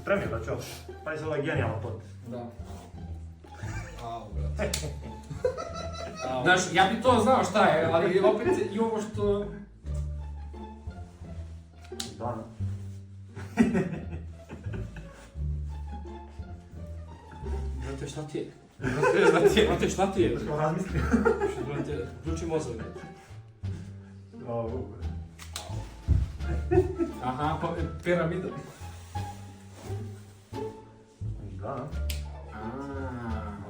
Spremio da čo? Pa se ovo je genijalno pot. Da. Au, brate. Au. Znaš, ja bi to znao šta je, ali opet i ovo što... Dana. Brate, šta ti je? Brate, šta ti je? Što razmislio? Brate, ključi mozak. Aha, pa piramida. Dana.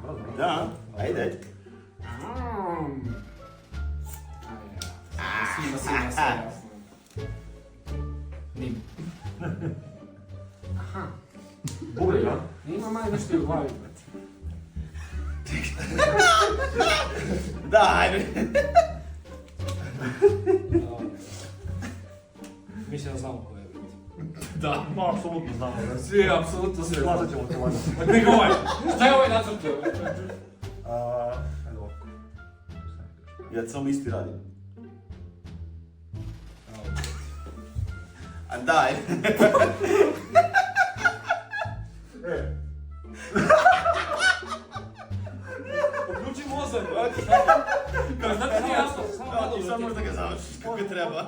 Dobro, dobro. Da, ajde. Svima, sve jasno. Nim. Aha. Buli, ja? Nima manje nešto i u glavi, brate. Da, ajde. Mislim da znamo ko je, brate. Da. No, apsolutno znamo. Svi, apsolutno sve. Slažat ćemo se valjda. Ne ovaj. Šta je ovaj nacrtio? Ajde ovako. Ja samo isti radim. A daj. Uključi mozak, brate. Kao, znate nije jasno, samo malo Ti samo možda ga završiš kako treba.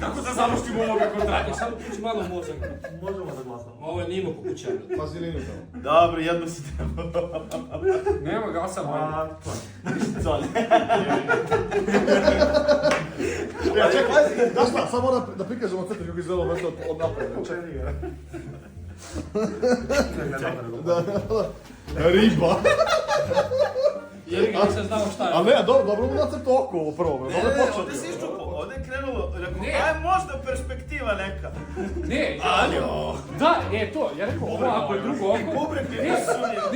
Kako da završimo ovoga kontrata? Samo uključi malo mozak. Možemo da glasamo. Ovo je Nimo po kućanu. Pazi liniju tamo. Dobro, jedno si trebao. Nema glasa manje. Coli. Ja, čekaj, znaš šta, samo da prikažemo crte kako izgleda ovo od napred. Riba. Jer ga nisam znao šta je. A ne, dobro mu nacrta oko ovo prvo, dobro je Ovdje počeo. si iščupo, ovdje je krenulo, rekao, Ne. aj možda perspektiva neka. Ne, Aljo. da, to, ja rekao, ovo ako je drugo oko. Bubrek mi je Ne, sunje.